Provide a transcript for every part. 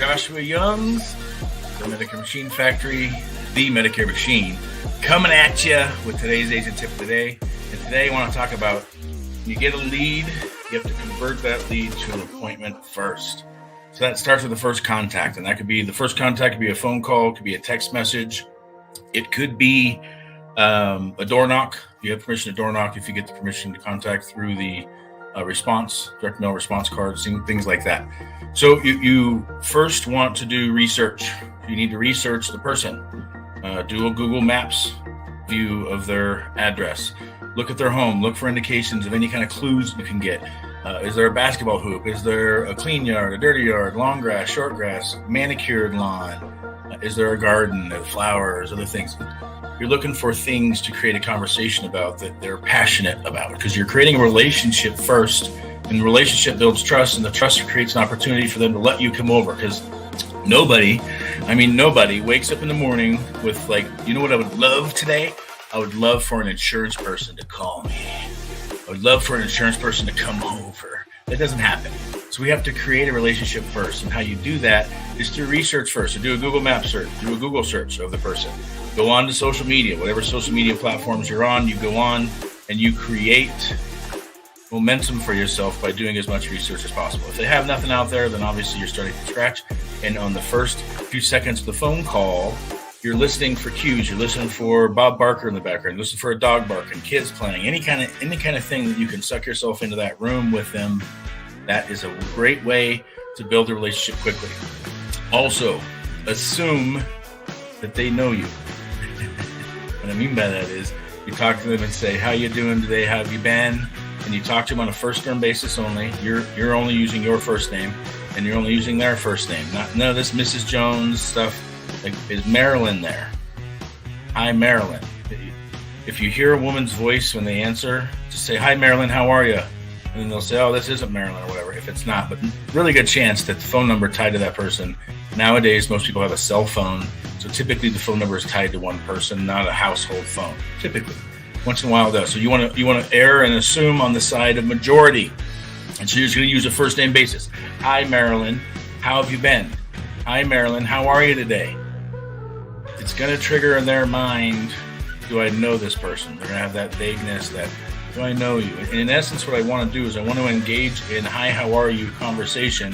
Joshua Youngs, the Medicare Machine Factory, the Medicare Machine, coming at you with today's agent tip today. And today I want to talk about when you get a lead, you have to convert that lead to an appointment first. So that starts with the first contact, and that could be the first contact could be a phone call, could be a text message. It could be a door knock. You have permission to door knock if you get the permission to contact through the direct mail response cards, things like that. So you first want to do research. You need to research the person. Do a Google Maps view of their address. Look at their home. Look for indications of any kind of clues you can get. Is there a basketball hoop? Is there a clean yard, a dirty yard, long grass, short grass, manicured lawn? Is there a garden, flowers, other things? You're looking for things to create a conversation about that they're passionate about, because you're creating a relationship first, and the relationship builds trust, and the trust creates an opportunity for them to let you come over. Because nobody wakes up in the morning with you know what I would love today? I would love for an insurance person to call me. I would love for an insurance person to come over. That doesn't happen. So we have to create a relationship first. And how you do that is through research first. So do a Google Map search, do a Google search of the person. Go on to social media, whatever social media platforms you're on, you go on and you create momentum for yourself by doing as much research as possible. If they have nothing out there, then obviously you're starting from scratch. And on the first few seconds of the phone call, you're listening for cues. You're listening for Bob Barker in the background. You're listening for a dog barking, kids playing, any kind of thing that you can suck yourself into that room with them. That is a great way to build a relationship quickly. Also, assume that they know you. What I mean by that is you talk to them and say, how you doing today? How have you been? And you talk to them on a first term basis only. You're only using your first name, and you're only using their first name. None of this Mrs. Jones stuff. Is Marilyn there? Hi, Marilyn. If you hear a woman's voice when they answer, just say, hi, Marilyn, how are you? And then they'll say, oh, this isn't Marilyn or whatever, if it's not. But really good chance that the phone number tied to that person. Nowadays, most people have a cell phone. So typically the phone number is tied to one person, not a household phone. Typically. Once in a while, though. So you want to err and assume on the side of majority. And so you're just going to use a first name basis. Hi, Marilyn. How have you been? Hi, Marilyn. How are you today? It's going to trigger in their mind, do I know this person? They're going to have that vagueness, that, do I know you? And in essence, what I want to do is I want to engage in hi, how are you conversation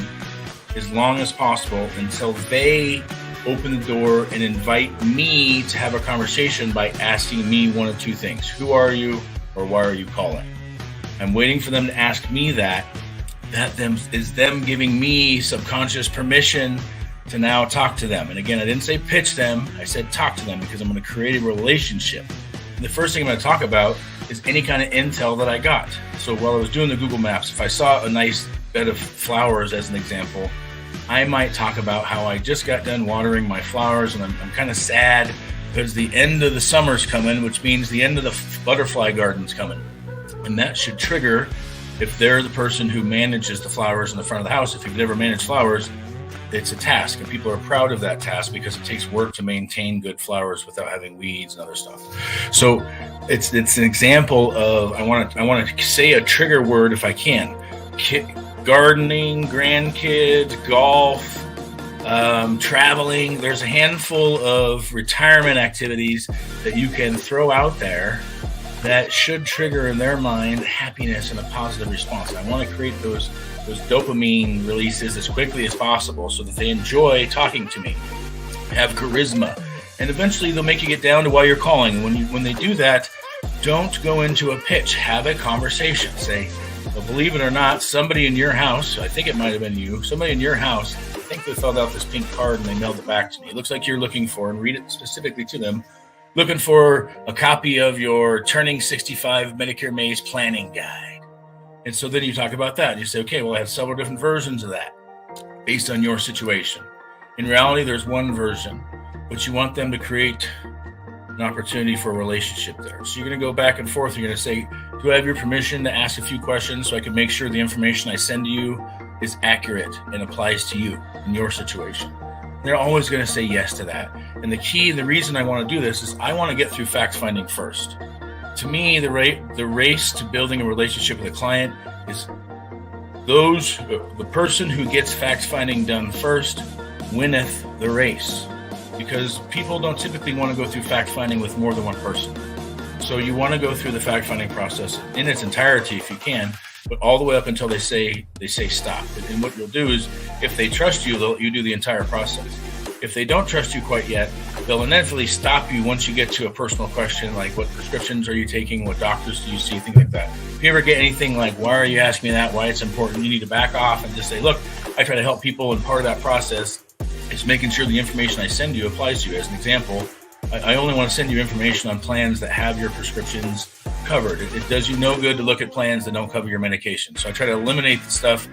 as long as possible until they open the door and invite me to have a conversation by asking me one of two things. Who are you, or why are you calling? I'm waiting for them to ask me that. That is them giving me subconscious permission to now talk to them. And again, I didn't say pitch them, I said talk to them, because I'm going to create a relationship. And the first thing I'm going to talk about is any kind of intel that I got. So while I was doing the Google Maps, if I saw a nice bed of flowers as an example, I might talk about how I just got done watering my flowers, and I'm kind of sad because the end of the summer's coming, which means the end of the butterfly garden's coming. And that should trigger, if they're the person who manages the flowers in the front of the house. If you've never managed flowers, it's a task, and people are proud of that task because it takes work to maintain good flowers without having weeds and other stuff. So it's an example of I want to say a trigger word if I can. Gardening, grandkids, golf, traveling. There's a handful of retirement activities that you can throw out there that should trigger in their mind happiness and a positive response. And I want to create those dopamine releases as quickly as possible so that they enjoy talking to me, have charisma, and eventually they'll make you get down to why you're calling. When they do that, don't go into a pitch. Have a conversation. Say, well, believe it or not, somebody in your house, I think it might have been you, somebody in your house, I think they filled out this pink card and they mailed it back to me. It looks like you're looking for, and read it specifically to them, looking for a copy of your Turning 65 Medicare Maze Planning Guide. And so then you talk about that. You say, okay, well, I have several different versions of that based on your situation. In reality, there's one version, but you want them to create an opportunity for a relationship there. So you're going to go back and forth. You're going to say, do I have your permission to ask a few questions so I can make sure the information I send to you is accurate and applies to you in your situation? They're always going to say yes to that. And the key, the reason I want to do this is I want to get through fact finding first. To me, the race to building a relationship with a client is the person who gets fact finding done first winneth the race, because people don't typically want to go through fact finding with more than one person. So you want to go through the fact finding process in its entirety if you can, but all the way up until they say stop. And what you'll do is, if they trust you, they'll let you do the entire process. If they don't trust you quite yet, they'll inevitably stop you once you get to a personal question like, what prescriptions are you taking? What doctors do you see? Things like that. If you ever get anything like, why are you asking me that? Why it's important? You need to back off and just say, look, I try to help people, and part of that process is making sure the information I send you applies to you. As an example, I only want to send you information on plans that have your prescriptions covered. It does you no good to look at plans that don't cover your medication. So I try to eliminate the stuff.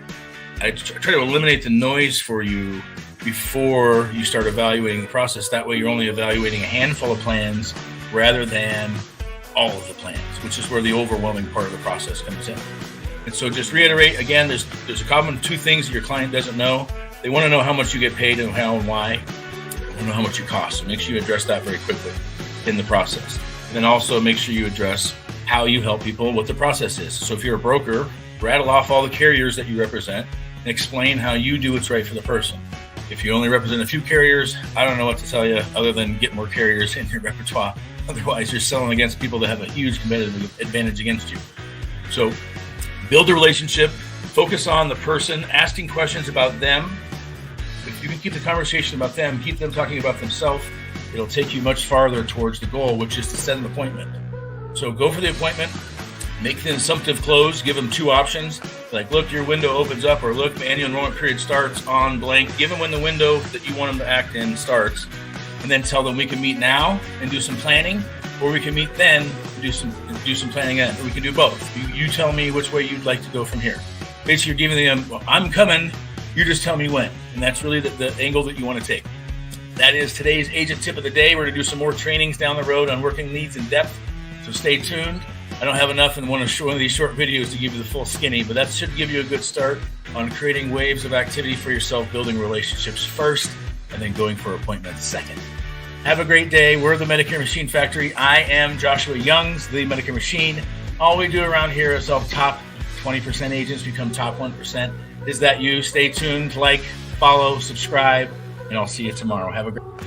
I try to eliminate the noise for you before you start evaluating the process. That way you're only evaluating a handful of plans rather than all of the plans, which is where the overwhelming part of the process comes in. And so just reiterate, again, there's a common two things that your client doesn't know. They want to know how much you get paid and how and why. They want to know how much you cost. So make sure you address that very quickly in the process. And then also make sure you address how you help people and what the process is. So if you're a broker, rattle off all the carriers that you represent and explain how you do what's right for the person. If you only represent a few carriers, I don't know what to tell you other than get more carriers in your repertoire. Otherwise, you're selling against people that have a huge competitive advantage against you. So build a relationship, focus on the person, asking questions about them. If you can keep the conversation about them, keep them talking about themselves, it'll take you much farther towards the goal, which is to set an appointment. So go for the appointment, make the assumptive close, give them two options. Like, look, your window opens up, or look, the annual enrollment period starts on blank. Give them when the window that you want them to act in starts, and then tell them we can meet now and do some planning, or we can meet then and do some planning then, or we can do both. You tell me which way you'd like to go from here. Basically, you're giving them, well, I'm coming, you just tell me when. And that's really the angle that you want to take. That is today's agent tip of the day. We're going to do some more trainings down the road on working leads in depth, so stay tuned. I don't have enough in one of these short videos to give you the full skinny, but that should give you a good start on creating waves of activity for yourself, building relationships first, and then going for appointments second. Have a great day. We're the Medicare Machine Factory. I am Joshua Youngs, the Medicare Machine. All we do around here is help top 20% agents become top 1%. Is that you? Stay tuned, like, follow, subscribe, and I'll see you tomorrow. Have a great day.